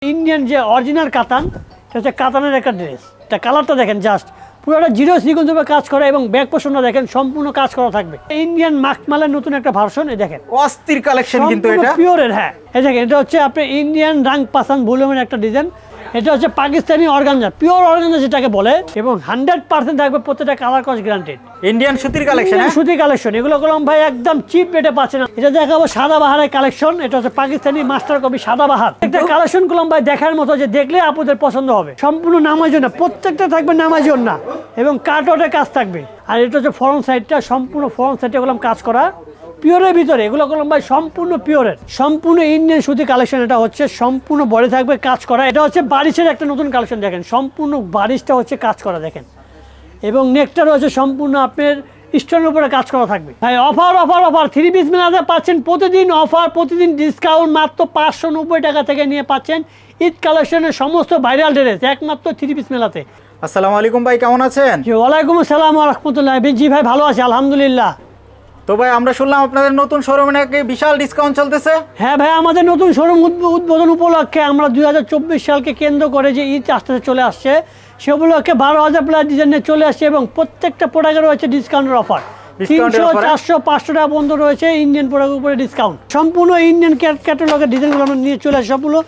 Indian जो original কাতান এটা হচ্ছে কাতানের একটা ড্রেস। এটা কালারটা দেখেন জাস্ট পুরোটা জিরো সিকোয়েন্স ভাবে কাজ করা এবং ব্যাক পোর্শনটা দেখেন সম্পূর্ণ কাজ করা থাকবে। ইন্ডিয়ান মাখমালের নতুন একটা ভার্সন এই দেখেন অস্থির কালেকশন কিন্তু এটা পিওরের। হ্যাঁ এই দেখেন এটা হচ্ছে আপনি ইন্ডিয়ান রাং পাসান ভলিউমের একটা ডিজাইন। এটা হচ্ছে পাকিস্তানি অর্গানজা, পিওর অর্গানজা যেটাকে বলে, এবং 100% থাকবে প্রত্যেকটা কালার কস গ্যারান্টেড। ইন্ডিয়ান সুতির কালেকশন, সুতির কালেকশন এগুলো কলম ভাই একদম চিপ রেটে পাচ্ছেন। এটা দেখাবো সাদাবাহারের কালেকশন। এটা হচ্ছে পাকিস্তানি মাস্টার কপি সাদাবাহার। একটা কালেকশন কলম ভাই দেখার মতো, যে দেখলে আপনাদের পছন্দ হবে। সম্পূর্ণ নামাজি না, প্রত্যেকটা থাকবে নামাজি না এবং কাটওয়ার্টের কাজ থাকবে। আর এটা হচ্ছে ফ্রন্ট সাইডটা, সম্পূর্ণ ফ্রন্ট সাইডে কলম কাজ করা পিওরের ভিতরে। এগুলো কলম ভাই সম্পূর্ণ পিওরের, সম্পূর্ণ ইন্ডিয়ান সুতি কালেকশন। এটা হচ্ছে সম্পূর্ণ বডি থাকবে কাজ করা। এটা হচ্ছে বারিশের একটা নতুন কালেকশন দেখেন, সম্পূর্ণ বারিশটা হচ্ছে কাজ করা দেখেন, এবং নেকটা রয়েছে সম্পূর্ণ আপনার স্টোনের উপরে কাজ করা থাকবে। ভাই অফার অফার অফার 3 পিস মেলাতে পাচ্ছেন প্রতিদিন অফার, প্রতিদিন ডিসকাউন্ট। মাত্র 590 টাকা থেকে নিয়ে পাচ্ছেন ঈদ কালেকশনের সমস্ত ভাইরাল ড্রেস একমাত্র 3 পিস মেলাতে। আসসালামু আলাইকুম ভাই, কেমন আছেন? জি ওয়ালাইকুম আসসালাম ওয়া রাহমাতুল্লাহ। জি ভাই ভালো আছি আলহামদুলিল্লাহ। তো ভাই আমরা শুনলাম আপনাদের নতুন শোরুমে নাকি বিশাল ডিসকাউন্ট চলতেছে। হ্যাঁ ভাই, আমাদের নতুন শোরুম উদ্বোধন উপলক্ষে আমরা 2024 সালকে কেন্দ্র করে যে ঈদ আস্তে চলে আসছে, সে উপলক্ষে 12,000 প্লাস ডিজাইনে চলে আসছে এবং প্রত্যেকটা প্রোডাক্টে রয়েছে ডিসকাউন্টের অফার। 300, 400, 500 টাকা পর্যন্ত রয়েছে ইন্ডিয়ান প্রোডাক্টের উপরে ডিসকাউন্ট। সম্পূর্ণ ইন্ডিয়ান ক্যাটালগের ডিজাইনগুলো আমরা নিয়ে চলে আসি। সবগুলো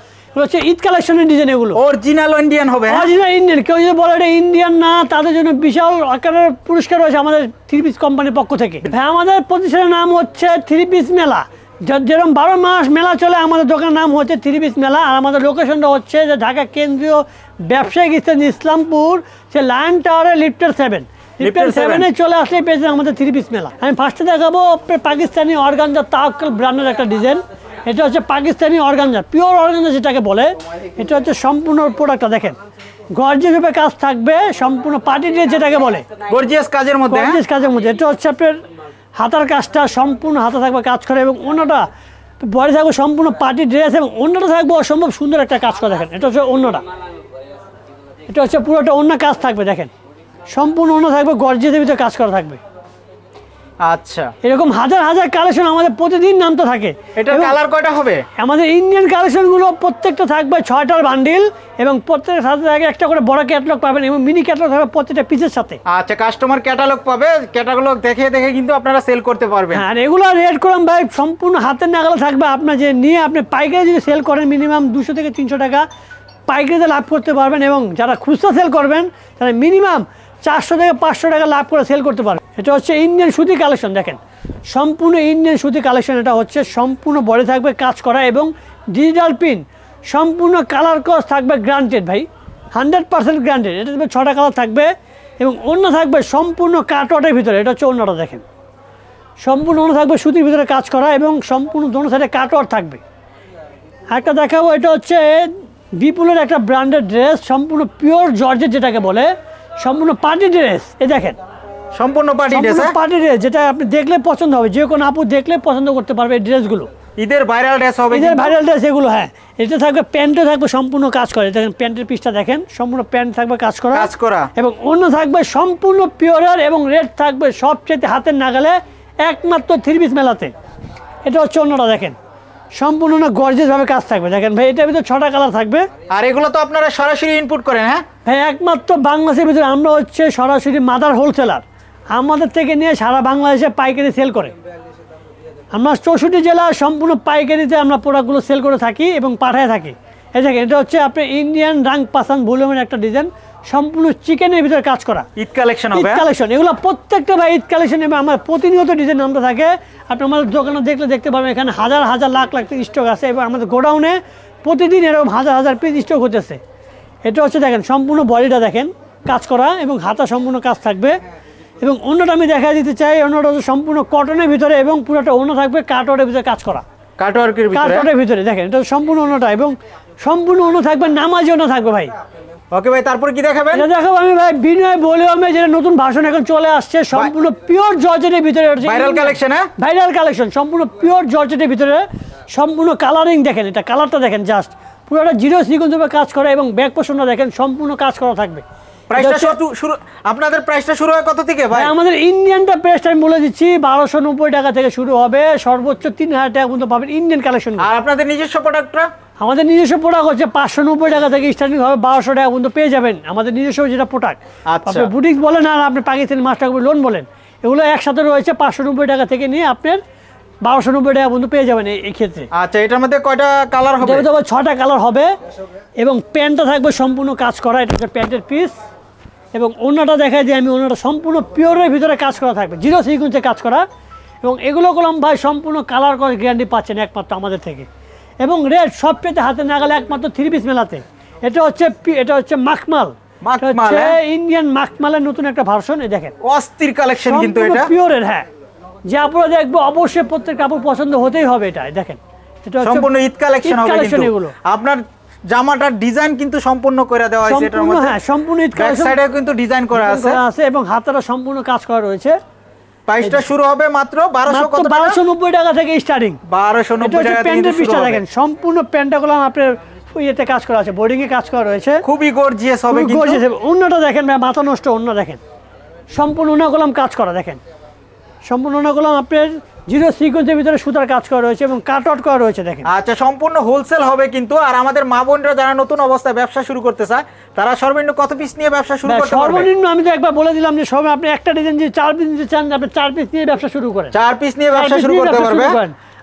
হচ্ছে ঈদ কালেকশনের ডিজাইন, এগুলো অরিজিনাল ইন্ডিয়ান হবে। অরিজিনাল ইন্ডিয়ান, কেউ যদি বলে এটা ইন্ডিয়ান না, তাদের জন্য বিশাল আকারের পুরস্কার রয়েছে আমাদের 3 পিস কোম্পানির পক্ষ থেকে। ভাই আমাদের প্রতিষ্ঠানের নাম হচ্ছে 3 পিস মেলা। যেরকম 12 মাস মেলা চলে, আমাদের দোকানের নাম হচ্ছে 3 পিস মেলা। আর আমাদের লোকেশনটা হচ্ছে যে ঢাকা কেন্দ্রীয় ব্যবসায়িক স্থান ইসলামপুর, সে লায়ন টাওয়ারে লিফটের 7 চলে আসলে পেয়েছে আমাদের 3 পিস মেলা। আমি ফার্স্টে দেখাবো পাকিস্তানি অর্গানজা তাওয়াক্কুল ব্র্যান্ডের একটা ডিজাইন। এটা হচ্ছে পাকিস্তানি অর্গানজা, পিওর অর্গানজা যেটাকে বলে। এটা হচ্ছে সম্পূর্ণ প্রোডাক্টটা দেখেন গর্জিয়াস রূপে কাজ থাকবে, সম্পূর্ণ পার্টি ড্রেস যেটাকে বলে, গর্জিয়াস কাজের মধ্যে। এটা হচ্ছে আপনার হাতার কাজটা সম্পূর্ণ হাতে থাকবে কাজ করে, এবং অন্যটা বডি থাকবে সম্পূর্ণ পার্টি ড্রেস, এবং অন্যটা থাকবে অসম্ভব সুন্দর একটা কাজ করে দেখেন। এটা হচ্ছে অন্যটা, এটা হচ্ছে পুরোটা অন্য কাজ থাকবে দেখেন, সম্পূর্ণ অন্য থাকবে গর্জিয়াসের ভিতরে কাজ করা থাকবে। আচ্ছা, এরকম হাজার হাজার কালেকশন আমাদের প্রতিদিন নামতে থাকে। এটা কালার কয়টা হবে? আমাদের ইন্ডিয়ান কালেকশনগুলো প্রত্যেকটা থাকবে 6টার বান্ডিল, এবং প্রত্যেকটা সাথে থাকে একটা করে বড় ক্যাটালগ পাবেন এবং মিনি ক্যাটালগ থাকবে প্রত্যেকটা পিসের সাথে। আচ্ছা, কাস্টমার ক্যাটালগ পাবে, ক্যাটালগ দেখে দেখে কিন্তু আপনারা সেল করতে পারবেন। হ্যাঁ, আর এগুলো রেট করলাম ভাই সম্পূর্ণ হাতের নাগালে থাকবে। আপনার যে নিয়ে আপনি পাইকারি যদি সেল করেন মিনিমাম 200 থেকে 300 টাকা পাইকারিতে লাভ করতে পারবেন, এবং যারা খুচরা সেল করবেন তারা মিনিমাম 400 থেকে 500 টাকা লাভ করে সেল করতে পারবেন। এটা হচ্ছে ইন্ডিয়ান সুতি কালেকশন দেখেন, সম্পূর্ণ ইন্ডিয়ান সুতি কালেকশন। এটা হচ্ছে সম্পূর্ণ বডি থাকবে কাজ করা এবং ডিজিটাল প্রিন্ট, সম্পূর্ণ কালার কস থাকবে গ্রান্টেড ভাই, 100% গ্রান্টেড। এটা 6টা কালার থাকবে এবং অন্য থাকবে সম্পূর্ণ কাটওয়ার্টের ভিতরে। এটা হচ্ছে অন্যটা দেখেন, সম্পূর্ণ অন্য থাকবে সুতির ভিতরে কাজ করা এবং সম্পূর্ণ দোনো সাইডে কাটওয়ার্ট থাকবে। একটা দেখাবো, এটা হচ্ছে বিপুলের একটা ব্র্যান্ডেড ড্রেস, সম্পূর্ণ পিওর জর্জেট যেটাকে বলে, সম্পূর্ণ পার্টি ড্রেস। এ দেখেন সম্পূর্ণ পার্টি ড্রেস, পার্টি ড্রেস, যেটা আপনি দেখলে পছন্দ হবে, যে কোনো আপু দেখলে পছন্দ করতে পারবে এই ড্রেসগুলো। ঈদের ভাইরাল ড্রেস হবে, ঈদের ভাইরাল ড্রেস এগুলো। হ্যাঁ, এটা থাকবে প্যান্টও থাকবে সম্পূর্ণ কাজ করে দেখেন, প্যান্টের পিসটা দেখেন সম্পূর্ণ প্যান্ট থাকবে কাজ করা এবং অন্য থাকবে সম্পূর্ণ পিওরের, এবং রেট থাকবে সবচেয়ে হাতের নাগালে একমাত্র 3 পিস মেলাতে। এটা হচ্ছে অন্যটা দেখেন, সম্পূর্ণ গর্জিয়াস ভাবে কাজ থাকবে দেখেন ভাই। এটার ভিতরে 6টা কালার থাকবে। আর এগুলো তো আপনারা সরাসরি ইনপুট করেন? হ্যাঁ ভাই, একমাত্র বাংলাদেশের ভিতরে আমরা হচ্ছে সরাসরি মাদার হোলসেলার, আমাদের থেকে নিয়ে সারা বাংলাদেশে পাইকারি সেল করে। আমরা 64 জেলা সম্পূর্ণ পাইকারিতে আমরা প্রোডাক্টগুলো সেল করে থাকি এবং পাঠায় থাকি। এই দেখেন এটা হচ্ছে আপনার ইন্ডিয়ান রাং পাসান ভলিউমের একটা ডিজাইন, সম্পূর্ণ চিকেনের ভিতরে কাজ করা ঈদ কালেকশন হবে। ঈদ কালেকশন এগুলো প্রত্যেকটা ভাই ঈদ কালেকশন, এবং আমার প্রতিনিয়ত ডিজাইন নামতে থাকে। আপনি আমাদের দোকানে দেখলে দেখতে পাবেন এখানে হাজার হাজার লাখ লাখ স্টক আছে, এবং আমাদের গোডাউনে প্রতিদিন এরকম হাজার হাজার পিস স্টক হতেছে। এটা হচ্ছে দেখেন সম্পূর্ণ বডিটা দেখেন কাজ করা এবং হাতা সম্পূর্ণ কাজ থাকবে, এবং অন্যটা আমি দেখা দিতে চাই, অন্যটা হচ্ছে সম্পূর্ণ কটনের ভিতরে এবং পুরোটা অন্য থাকবে কাটওয়ার্টের ভিতরে কাজ করা, কাটওয়ার্টের ভিতরে দেখেন এটা সম্পূর্ণ অন্যটা, এবং সম্পূর্ণ অন্য থাকবে নামাজি অন্য থাকবে ভাই। ওকে ভাই, তারপর কি দেখাবেন? এটা দেখাবো আমি ভাই বিনয় ভলিউমে, যেটা নতুন ভার্সন এখন চলে আসছে, সম্পূর্ণ পিওর জর্জেটের ভিতরে ভাইরাল কালেকশন। হ্যাঁ, ভাইরাল কালেকশন, সম্পূর্ণ পিওর জর্জেটের ভিতরে, সম্পূর্ণ কালারিং দেখেন, এটা কালারটা দেখেন জাস্ট পুরোটা জিরো সিকোয়েন্স ভাবে কাজ করা, এবং ব্যাক পোর্শনটা দেখেন সম্পূর্ণ কাজ করা থাকবে। আপনাদের প্রাইসটা শুরু হয় কত থেকে ভাই? আমাদের ইন্ডিয়ানটা প্রাইসটা আমি বলে দিচ্ছি 1290 টাকা থেকে শুরু হবে, সর্বোচ্চ 3000 টাকা পর্যন্ত পাবেন ইন্ডিয়ান কালেকশন। আর আপনাদের নিজস্ব প্রোডাক্টটা? আমাদের নিজস্ব প্রোডাক্ট হচ্ছে 590 টাকা থেকে স্টার্টিং হবে, 1200 টাকা পর্যন্ত পেয়ে যাবেন আমাদের নিজস্ব যেটা প্রোডাক্ট। আচ্ছা। আপনি বুটিক্স বলেন আর আপনি পাকিস্তানি মাস্টার লোন বলেন, এগুলো একসাথে রয়েছে 590 টাকা থেকে নিয়ে আপনার 1290 টাকা পর্যন্ত পেয়ে যাবেন এই ক্ষেত্রে। আচ্ছা, এটার মধ্যে কয়টা কালার হবে? এটা হবে 6টা কালার হবে এবং প্যান্টটা থাকবে সম্পূর্ণ কাজ করা, এটা হচ্ছে প্যান্টের পিস। এবং ওনাটা দেখায় যে আমি ওনাটা সম্পূর্ণ পিওরের ভিতরে কাজ করা থাকবে, 0 সিকুয়েন্সে কাজ করা। এবং এগুলো করলাম ভাই সম্পূর্ণ কালার করে গ্যারান্টি পাচ্ছেন একমাত্র আমাদের থেকে। এবং রেট সব পেতে হাতে না গেলে একমাত্র 3 পিস মেলাতে। এটা হচ্ছে মাখমাল, ইন্ডিয়ান মাখমালের নতুন একটা ভার্সন। এই দেখেন অস্থির কালেকশন কিন্তু এটা পিওরের। হ্যাঁ, যে আপনারা দেখবো অবশ্যই প্রত্যেক কাপড় পছন্দ হতেই হবে। এটা দেখেন, এটা হচ্ছে সম্পূর্ণ ঈদ কালেকশন হবে কিন্তু এগুলো। আপনার জামাটার ডিজাইন কিন্তু সম্পূর্ণ করে দেওয়া হয়েছে এটার মধ্যে। হ্যাঁ, সম্পূর্ণ ঈদ ব্যাক কালেকশন সাইডে কিন্তু ডিজাইন করা আছে এবং হাতাটা সম্পূর্ণ কাজ করা রয়েছে। প্রাইসটা শুরু হবে মাত্র 1200 কত টাকা? 1290 টাকা থেকে স্টার্টিং। 1290 টাকা থেকে প্যান্টের শুরু পিসটা হবে। দেখেন সম্পূর্ণ প্যান্টটা গুলো আপনার ইয়েতে কাজ করা আছে, বোর্ডিং এ কাজ করা রয়েছে, খুবই গর্জিয়াস হবে কিন্তু। গর্জিয়াস। ওন্নাটা দেখেন ভাই, মাথা নষ্ট ওন্না দেখেন, সম্পূর্ণ ওন্না গুলো কাজ করা দেখেন, সম্পূর্ণ ওন্না গুলো আপনার 0 সিকোয়েন্সের ভিতরে সুতার কাজ করা রয়েছে এবং কাট আউট করা রয়েছে দেখেন। আচ্ছা, সম্পূর্ণ হোলসেল হবে কিন্তু। আর আমাদের মা বোনরা যারা নতুন অবস্থায় ব্যবসা শুরু করতে চায় তারা সর্বনিম্ন কত পিস নিয়ে ব্যবসা শুরু করতে পারবে? সর্বনিম্ন আমি তো একবার বলে দিলাম যে সব আপনি একটা ডিজাইন যে 4 পিস নিতে চান, আপনি 4 পিস নিয়ে ব্যবসা শুরু করেন, 4 পিস নিয়ে ব্যবসা শুরু করতে পারবে।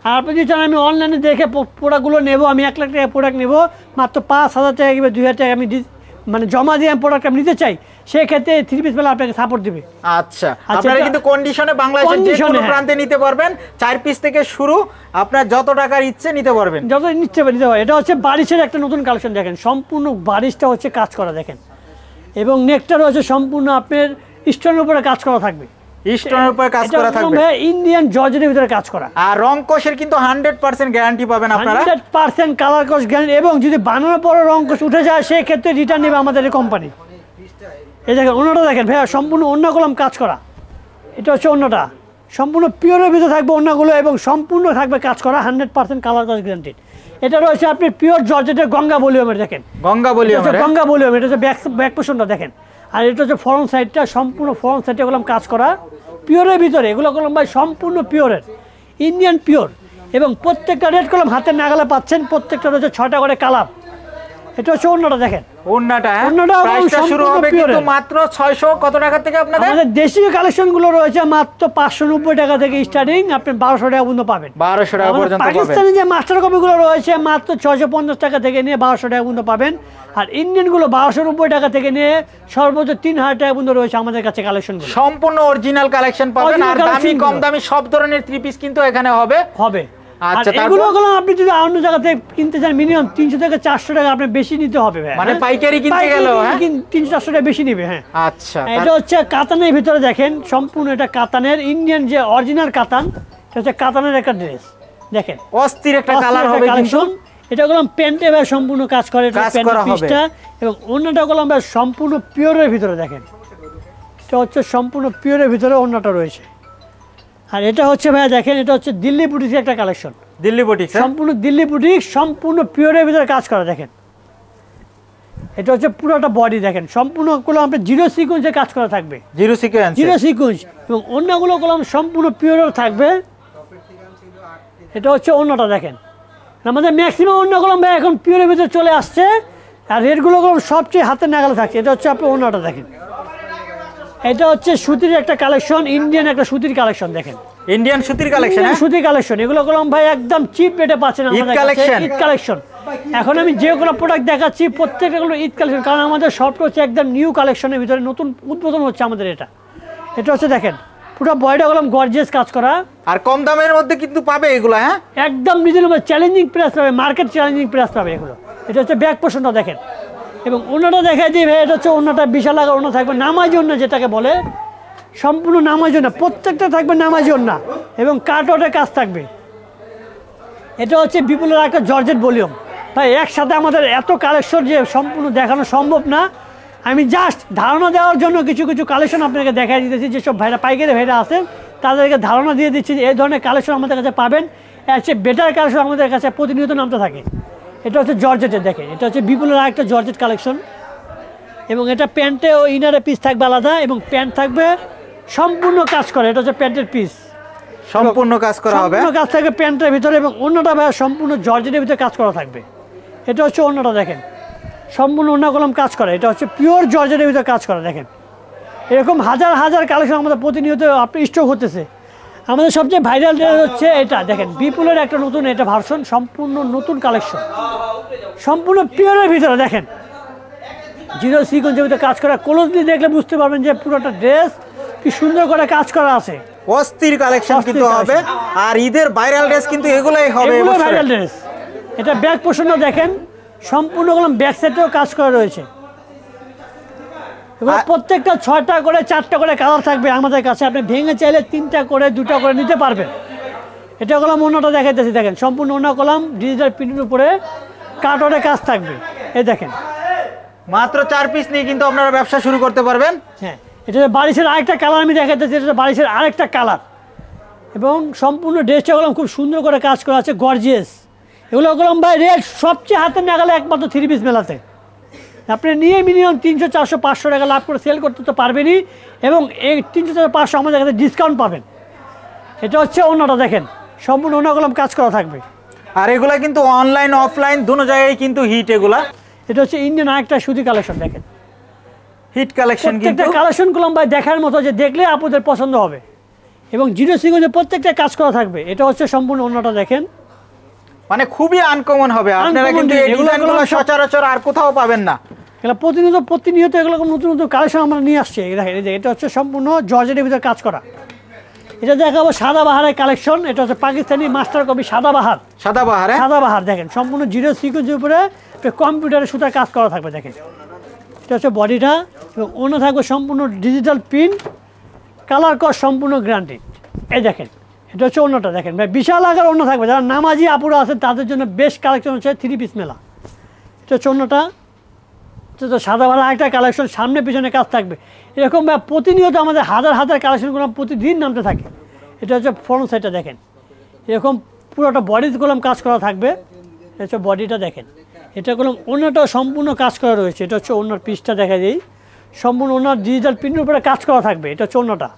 আর আপনি যদি চান আমি অনলাইনে দেখে প্রোডাক্টগুলো নেবো, আমি 1 লাখ টাকা প্রোডাক্ট নেবো, মাত্র 5000 টাকা কিংবা 2000 টাকা আমি মানে জমা দিয়ে আমি প্রোডাক্ট আমি নিতে চাই, সেই ক্ষেত্রে 3 পিস মেলা আপনাকে সাপোর্ট দিবে। আচ্ছা, আপনারা কিন্তু কন্ডিশনে বাংলাদেশের যে কোনো প্রান্তে নিতে পারবেন। 4 পিস থেকে শুরু, আপনার যত টাকার ইচ্ছে নিতে পারবেন, যত নিতে পারবেন। এটা হচ্ছে বারিশের একটা নতুন কালেকশন দেখেন, সম্পূর্ণ বারিশটা হচ্ছে কাজ করা দেখেন এবং নেকটা রয়েছে সম্পূর্ণ আপনার স্টোনের উপরে কাজ করা থাকবে, স্টোনের উপরে কাজ করা থাকবে, ইন্ডিয়ান জর্জেটের ভিতরে কাজ করা। আর রং কোষের কিন্তু 100% গ্যারান্টি পাবেন আপনারা, 100% কালার কোষ গ্যারান্টি। এবং যদি বানানোর পরে রং কোষ উঠে যায় সেই ক্ষেত্রে রিটার্ন নেবে আমাদের এই কোম্পানি। এই দেখেন ওন্নাটা দেখেন ভাইয়া, সম্পূর্ণ ওন্না কলম কাজ করা। এটা হচ্ছে ওন্নাটা সম্পূর্ণ পিওরের ভিতরে থাকবে ওন্নাগুলো এবং সম্পূর্ণ থাকবে কাজ করা, 100% কালার কোষ গ্যারান্টি। এটা রয়েছে আপনি পিওর জর্জেটের গঙ্গা ভলিউমের দেখেন, গঙ্গা ভলিউম। এটা হচ্ছে ব্যাক পোর্শনটা দেখেন, আর এটা হচ্ছে ফ্রন্ট সাইডটা, সম্পূর্ণ ফ্রন্ট সাইডে এগুলো কাজ করা পিওরের ভিতরে। এগুলো কলম ভাই সম্পূর্ণ পিওরের, ইন্ডিয়ান পিওর। এবং প্রত্যেকটা রেড কলম হাতের নাগালে পাচ্ছেন, প্রত্যেকটা রয়েছে 6টা করে কালার। এটা হচ্ছে ওন্নাটা দেখেন, ওন্নাটা প্রাইসটা শুরু হবে কিন্তু মাত্র 600 কত টাকা থেকে আপনাদের? আমাদের দেশীয় কালেকশনগুলো রয়েছে মাত্র 590 টাকা থেকে স্টার্টিং, আপনি 1200 টাকা পর্যন্ত পাবেন। 1200 টাকা পর্যন্ত পাবেন। পাকিস্তানি যে মাস্টার কপিগুলো রয়েছে মাত্র 650 টাকা থেকে নিয়ে 1200 টাকা পর্যন্ত পাবেন। আর ইন্ডিয়ানগুলো 1290 টাকা থেকে নিয়ে সর্বোচ্চ 3000 টাকা পর্যন্ত রয়েছে আমাদের কাছে কালেকশনগুলো। সম্পূর্ণ অরিজিনাল কালেকশন পাবেন। আর দামি কম দামি সব ধরনের 3 পিস কিন্তু এখানে হবে। আচ্ছা, এগুলো আপনি যদি অন্য জায়গা থেকে কিনতে চান মিনিমাম 300 থেকে 400 টাকা আপনি বেশি নিতে হবে ভাই, মানে পাইকারি কিনতে গেল 300-400 টাকা বেশি নেবে। হ্যাঁ, আচ্ছা। এটা হচ্ছে কাতানের ভিতরে দেখেন, সম্পূর্ণ এটা কাতানের ইন্ডিয়ান যে অরিজিনাল কাতান, এটা হচ্ছে কাতানের একটা ড্রেস দেখেন, অস্থির একটা কালার হবে কিন্তু। এটা গলাম প্যান্টে ভাই সম্পূর্ণ কাজ করে, এটা প্যান্টের পিসটা এবং অন্যটা গলাম ভাই সম্পূর্ণ পিওরের ভিতরে দেখেন, এটা হচ্ছে সম্পূর্ণ পিওরের ভিতরে অন্যটা রয়েছে। আর এটা হচ্ছে ভাই দেখেন, এটা হচ্ছে দিল্লি বুটিক্সের একটা কালেকশন, দিল্লি বুটিক্স, সম্পূর্ণ দিল্লি বুটিক্স, সম্পূর্ণ পিওরের ভিতরে কাজ করা দেখেন। এটা হচ্ছে পুরোটা বডি দেখেন, সম্পূর্ণ গুলো আপনার 0 সিকোয়েন্সে কাজ করা থাকবে, 0 সিকোয়েন্স এবং অন্যগুলো কলম সম্পূর্ণ পিওরের থাকবে। এটা হচ্ছে অন্যটা দেখেন, আমাদের ম্যাক্সিমাম অন্য কলম ভাই এখন পিওরের ভিতরে চলে আসছে আর রেটগুলো কলম সবচেয়ে হাতের নাগালে থাকছে। এটা হচ্ছে আপনি অন্যটা দেখেন, এটা হচ্ছে সুতির একটা কালেকশন, ইন্ডিয়ান একটা সুতির কালেকশন দেখেন, ইন্ডিয়ান সুতির কালেকশন, সুতির কালেকশন। এগুলো কলম ভাই একদম চিপ রেটে পাচ্ছেন আমাদের কাছে, ঈদ কালেকশন। এখন আমি যে কোনো প্রোডাক্ট দেখাচ্ছি প্রত্যেকটা কোনো ঈদ কালেকশন, কারণ আমাদের সবটা হচ্ছে একদম নিউ কালেকশনের ভিতরে নতুন উদ্বোধন হচ্ছে আমাদের। এটা হচ্ছে দেখেন পুরো বডিটা কলম গর্জিয়াস কাজ করা, আর কম দামের মধ্যে কিন্তু পাবে এগুলো। হ্যাঁ, একদম রিজনেবল চ্যালেঞ্জিং প্রাইস পাবে, মার্কেট চ্যালেঞ্জিং প্রাইস পাবে এগুলো। এটা হচ্ছে ব্যাক পোর্শনটা দেখেন এবং ওনাটা দেখাই দিই ভাই, এটা হচ্ছে ওনাটা বিশাল আকার ওনা থাকবে, নামাজি ওনা যেটাকে বলে, সম্পূর্ণ নামাজি ওনা, প্রত্যেকটা থাকবে নামাজি ওনা এবং কাটওয়ার্টের কাজ থাকবে। এটা হচ্ছে বিপুলের একটা জর্জেট ভলিউম ভাই, একসাথে আমাদের এত কালেকশন যে সম্পূর্ণ দেখানো সম্ভব না। আমি জাস্ট ধারণা দেওয়ার জন্য কিছু কিছু কালেকশন আপনাকে দেখাই দিতেছি, যেসব ভাইরা পাইকারি ভাইরা আছেন তাদেরকে ধারণা দিয়ে দিচ্ছি যে এই ধরনের কালেকশন আমাদের কাছে পাবেন, এর চেয়ে বেটার কালেকশন আমাদের কাছে প্রতিনিয়ত নামতে থাকে। এটা হচ্ছে জর্জেটের দেখেন, এটা হচ্ছে বিপুলের একটা জর্জেট কালেকশন এবং এটা প্যান্টে ও ইনারে পিস থাকবে আলাদা এবং প্যান্ট থাকবে সম্পূর্ণ কাজ করে। এটা হচ্ছে প্যান্টের পিস, সম্পূর্ণ কাজ করা হবে, সম্পূর্ণ কাজ থাকবে প্যান্টের ভিতরে এবং অন্যটা ভাই সম্পূর্ণ জর্জেটের ভিতরে কাজ করা থাকবে। এটা হচ্ছে অন্যটা দেখেন, সম্পূর্ণ অন্য কলম কাজ করা, এটা হচ্ছে পিওর জর্জেটের ভিতরে কাজ করা। দেখেন এরকম হাজার হাজার কালেকশন আমাদের প্রতিনিয়ত আপনি স্টক হতেছে। আমাদের সবচেয়ে ভাইরাল ড্রেস হচ্ছে এটা দেখেন, বিপুলের একটা নতুন এটা ভার্সন, সম্পূর্ণ নতুন কালেকশন, সম্পূর্ণ পিওরের ভিতরে দেখেন জিরো সিকোয়েন্সের ভিতরে কাজ করা। ক্লোজলি দেখলে বুঝতে পারবেন যে পুরোটা ড্রেস কি সুন্দর করে কাজ করা আছে। অস্থির কালেকশন কিন্তু হবে, আর ঈদের ভাইরাল ড্রেস কিন্তু এগুলাই হবে, এগুলো ভাইরাল ড্রেস। এটা ব্যাক পোর্শনটা দেখেন, সম্পূর্ণ ব্যাক সাইডেও কাজ করা রয়েছে। এগুলো প্রত্যেকটা 6টা করে 4টা করে কালার থাকবে আমাদের কাছে, আপনি ভেঙে চাইলে 3টা করে 2টা করে নিতে পারবেন। এটা কলম অন্যটা দেখাইতেছি, দেখেন সম্পূর্ণ অন্য কলম ডিজিটাল প্রিন্টের উপরে কাটওয়ার্ডের কাজ থাকবে। এই দেখেন মাত্র 4 পিস নিয়ে কিন্তু আপনারা ব্যবসা শুরু করতে পারবেন। হ্যাঁ, এটা বারিশের আরেকটা কালার আমি দেখাইতেছি, এটা বারিশের আরেকটা কালার, এবং সম্পূর্ণ ড্রেসটা কলম খুব সুন্দর করে কাজ করা আছে, গর্জিয়াস। এগুলো কলম ভাই রেট সবচেয়ে হাতে নাগালে একমাত্র 3 পিস মেলাতে আপনি নিয়ে মিনিমাম 300, 400, 500 টাকা লাভ করে সেল করতে তো পারবেনই, এবং এই 300, 500 আমাদের কাছে ডিসকাউন্ট পাবেন। এটা হচ্ছে অন্যটা দেখেন, সম্পূর্ণ অন্য কলম কাজ করা থাকবে। আর এগুলা কিন্তু অনলাইন অফলাইন দুনো জায়গায় কিন্তু হিট। এগুলা এটা হচ্ছে ইন্ডিয়ান আরেকটা সুতি কালেকশন, দেখেন হিট কালেকশন, কিন্তু কালেকশন কলম ভাই দেখার মতো, যে দেখলে আপনাদের পছন্দ হবে, এবং জিরো সিকোয়েন্সে প্রত্যেকটা কাজ করা থাকবে। এটা হচ্ছে সম্পূর্ণ অন্যটা দেখেন, মানে খুবই আনকমন হবে। আপনারা কিন্তু এই ডিজাইনগুলো সচরাচর আর কোথাও পাবেন না। এগুলো প্রতিনিয়ত এগুলো নতুন নতুন কালেকশন আমরা নিয়ে আসছি। দেখেন এই যে এটা হচ্ছে সম্পূর্ণ জর্জেটের ভিতরে কাজ করা। এটা দেখাবো সাদাবাহারের কালেকশন, এটা হচ্ছে পাকিস্তানি মাস্টার কপি সাদাবাহার। সাদাবাহার দেখেন সম্পূর্ণ জিরো সিকোয়েন্সের উপরে কম্পিউটারের সুতার কাজ করা থাকবে। দেখেন এটা হচ্ছে বডিটা, এবং অন্য থাকবে সম্পূর্ণ ডিজিটাল প্রিন্ট, কালার কস সম্পূর্ণ গ্যারান্টি। এই দেখেন এটা হচ্ছে অন্যটা দেখেন ভাই, বিশাল আকার অন্য থাকবে, যারা নামাজি আপুরা আছেন তাদের জন্য বেস্ট কালেকশন হচ্ছে 3 পিস মেলা। এটা হচ্ছে অন্যটা, এটা তো সাদাবাহার আরেকটা কালেকশন, সামনে পিছনে কাজ থাকবে। এরকম ভাই প্রতিনিয়ত আমাদের হাজার হাজার কালেকশনগুলো প্রতিদিন নামতে থাকে। এটা হচ্ছে ফ্রন্ট সাইডটা দেখেন, এরকম পুরোটা বডিগুলো কাজ করা থাকবে। এটা হচ্ছে বডিটা দেখেন, এটা কলম অন্যটাও সম্পূর্ণ কাজ করা রয়েছে। এটা হচ্ছে অন্যর পিসটা দেখা যায়, সম্পূর্ণ অন্যার ডিজিটাল প্রিন্টের উপরে কাজ করা থাকবে। এটা হচ্ছে অন্যটা,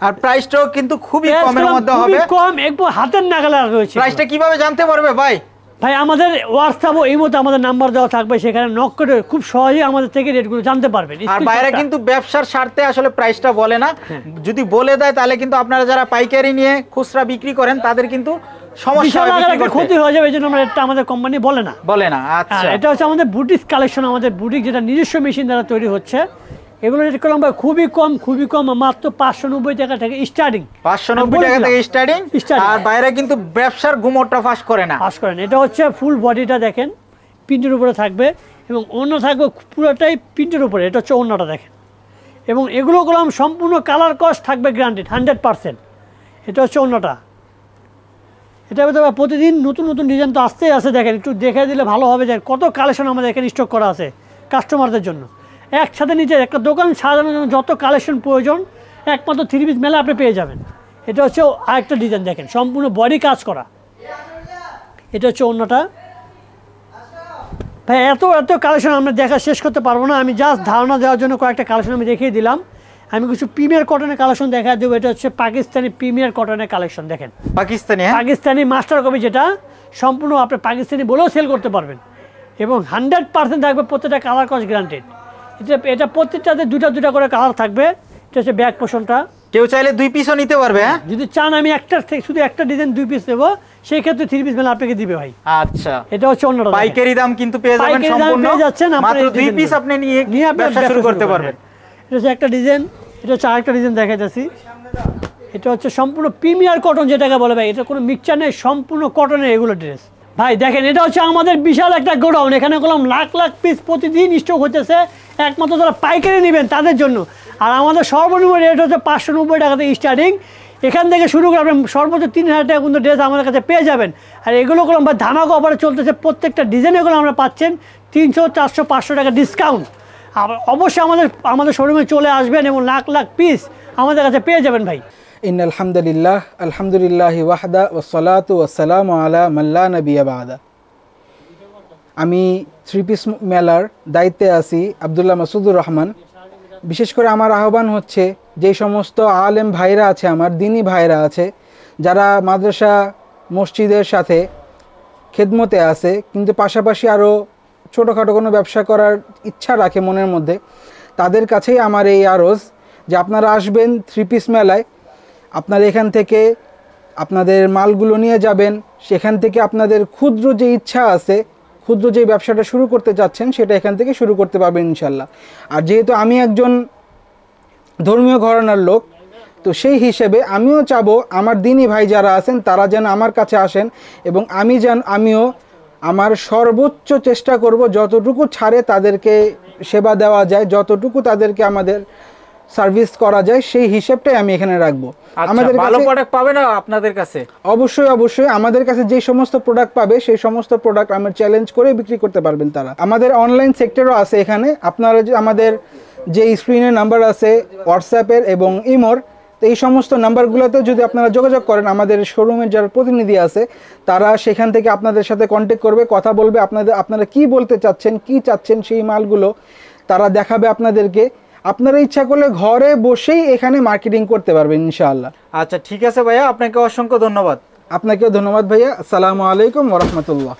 আর প্রাইসটাও কিন্তু খুবই কমের মধ্যে হবে, কম একদম হাতের নাগালে রয়েছে। প্রাইসটা কিভাবে জানতে পারবে ভাই? ভাই আমাদের হোয়াটসঅ্যাপ এই মতো আমাদের নাম্বার দেওয়া থাকবে, সেখানে নক করে খুব সহজেই আমাদের থেকে রেটগুলো জানতে পারবেন। আর বাইরে কিন্তু ব্যবসার স্বার্থে আসলে প্রাইসটা বলে না, যদি বলে দেয় তাহলে কিন্তু আপনারা যারা পাইকারি নিয়ে খুচরা বিক্রি করেন তাদের কিন্তু সমস্যা হয়, ক্ষতি হয়ে যাবে। এই জন্য আমরা এটা আমাদের কোম্পানি বলে না। আচ্ছা, এটা হচ্ছে আমাদের বুটিক কালেকশন, আমাদের বুটিক যেটা নিজস্ব মেশিন দ্বারা তৈরি হচ্ছে। এগুলো রেট করলাম ভাই খুবই কম, মাত্র 590 টাকা থেকে স্টার্টিং। 590 টাকা থেকে স্টার্টিং। আর বাইরে কিন্তু ব্যবসার গুমরটা ফাঁস করে না। এটা হচ্ছে ফুল বডিটা দেখেন প্রিন্টের উপরে থাকবে, এবং অন্য থাকবে পুরোটাই প্রিন্টের উপরে। এটা হচ্ছে অন্যটা দেখেন, এবং এগুলো করলাম সম্পূর্ণ কালার কস্ট থাকবে গ্যারান্টেড 100%। এটা হচ্ছে অন্যটা, এটা প্রতিদিন নতুন নতুন ডিজাইন তো আসতেই আছে। দেখেন একটু দেখে দিলে ভালো হবে যে কত কালেকশন আমাদের এখানে স্টক করা আছে কাস্টমারদের জন্য। একসাথে নিচে একটা দোকান সাজানোর জন্য যত কালেকশন প্রয়োজন একমাত্র 3 পিস মেলা আপনি পেয়ে যাবেন। এটা হচ্ছে আরেকটা ডিজাইন দেখেন, সম্পূর্ণ বডি কাজ করা। এটা হচ্ছে অন্যটা ভাই, এত কালেকশন আমরা দেখা শেষ করতে পারবো না। আমি জাস্ট ধারণা দেওয়ার জন্য কয়েকটা কালেকশন আমি দেখিয়ে দিলাম। আমি কিছু প্রিমিয়ার কটনের কালেকশন দেখা দেবো। এটা হচ্ছে পাকিস্তানি প্রিমিয়ার কটনের কালেকশন দেখেন, পাকিস্তানি মাস্টার কপি, যেটা সম্পূর্ণ আপনি পাকিস্তানি বলেও সেল করতে পারবেন, এবং 100% থাকবে প্রত্যেকটা কালার কস্ট গ্যারান্টেড। এটা প্রত্যেকটাতে দুটা করে কালার থাকবে। এটা হচ্ছে ব্যাক পোর্শনটা, কেউ চাইলে 2 পিসও নিতে পারবে। যদি চান আমি শুধু একটা ডিজাইন 2 পিস দেবো, সেই ক্ষেত্রে 3 পিস মেলা আপনাকে দিবে ভাই। আচ্ছা, এটা হচ্ছে অন্যটা, পাইকারি দাম কিন্তু পেয়ে যাবেন সম্পূর্ণ, মাত্র 2 পিস আপনি নিয়ে ব্যবসা শুরু করতে পারবেন। এটা হচ্ছে একটা ডিজাইন, এটা হচ্ছে আরেকটা ডিজাইন দেখাইতেছি। এটা হচ্ছে সম্পূর্ণ প্রিমিয়ার কটন, যেটাকে বলে ভাই, এটা কোনো মিক্সচার নেই, সম্পূর্ণ কটনের এগুলো ড্রেস ভাই। দেখেন এটা হচ্ছে আমাদের বিশাল একটা গোডাউন, এখানে করলাম লাখ পিস প্রতিদিন স্টক হতেছে, একমাত্র যারা পাইকারি নেবেন তাদের জন্য। আর আমাদের সর্বনিম্ন রেট হচ্ছে 590 টাকা থেকে স্টার্টিং। এখান থেকে শুরু করে আপনি সর্বোচ্চ 3000 টাকা কিন্তু ড্রেস আমাদের কাছে পেয়ে যাবেন। আর এগুলো করলাম বা ধামাকা অফারে চলতেছে, প্রত্যেকটা ডিজাইনেগুলো আমরা পাচ্ছেন 300, 400, 500 টাকা ডিসকাউন্ট। আবার অবশ্যই আমাদের শোরুমে চলে আসবেন, এবং লাখ পিস আমাদের কাছে পেয়ে যাবেন ভাই। ইন্নাল হামদুলিল্লাহ, আলহামদুলিল্লাহি ওয়াহদা, ওয়াসসালাতু ওয়াসসালামু আলা মান লা নাবিয়্যা বা'দা। আমি 3 পিস মেলার দায়িত্বে আছি আব্দুল্লাহ মাসুদুর রহমান। বিশেষ করে আমার আহ্বান হচ্ছে, যেই সমস্ত আলেম ভাইরা আছে, আমার দিনী ভাইরা আছে, যারা মাদ্রাসা মসজিদের সাথে খেদমতে আছে, কিন্তু পাশাপাশি আরও ছোটোখাটো কোনো ব্যবসা করার ইচ্ছা রাখে মনের মধ্যে, তাদের কাছেই আমার এই আরজ যে আপনারা আসবেন 3 পিস মেলায়, আপনারা এখান থেকে আপনাদের মালগুলো নিয়ে যাবেন, সেখান থেকে আপনাদের ক্ষুদ্র যে ইচ্ছা আছে, ক্ষুদ্র যে ব্যবসাটা শুরু করতে চাচ্ছেন, সেটা এখান থেকে শুরু করতে পারবেন ইনশাল্লাহ। আর যেহেতু আমি একজন ধর্মীয় ঘরানার লোক, তো সেই হিসেবে আমিও চাবো আমার দিনী ভাই যারা আছেন তারা যেন আমার কাছে আসেন, এবং আমিও আমার সর্বোচ্চ চেষ্টা করব যতটুকু ছাড়ে তাদেরকে সেবা দেওয়া যায়, যতটুকু তাদেরকে আমাদের সার্ভিস করা যায়, সেই হিসেবটাই আমি এখানে রাখবো। আমাদের ভালো প্রোডাক্ট পাবে না আপনাদের কাছে? অবশ্যই আমাদের কাছে যে সমস্ত প্রোডাক্ট পাবে সেই সমস্ত প্রোডাক্ট আমরা চ্যালেঞ্জ করে বিক্রি করতে পারবেন তারা। আমাদের অনলাইন সেক্টরও আছে এখানে। আপনারা যে আমাদের যে স্ক্রিনের নাম্বার আছে হোয়াটসঅ্যাপের এবং ইমোর, তো এই সমস্ত নাম্বারগুলোতে যদি আপনারা যোগাযোগ করেন, আমাদের শোরুমের যারা প্রতিনিধি আছে তারা সেখান থেকে আপনাদের সাথে কন্ট্যাক্ট করবে, কথা বলবে, আপনারা কি বলতে চাচ্ছেন, কি চাচ্ছেন সেই মালগুলো তারা দেখাবে আপনাদেরকে। আপনারা ইচ্ছা করলে ঘরে বসেই এখানে মার্কেটিং করতে পারবেন ইনশাআল্লাহ। আচ্ছা ঠিক আছে ভাইয়া, আপনাকে অসংখ্য ধন্যবাদ। আপনাকেও ধন্যবাদ ভাইয়া। আসসালামু আলাইকুম ওয়া রাহমাতুল্লাহ।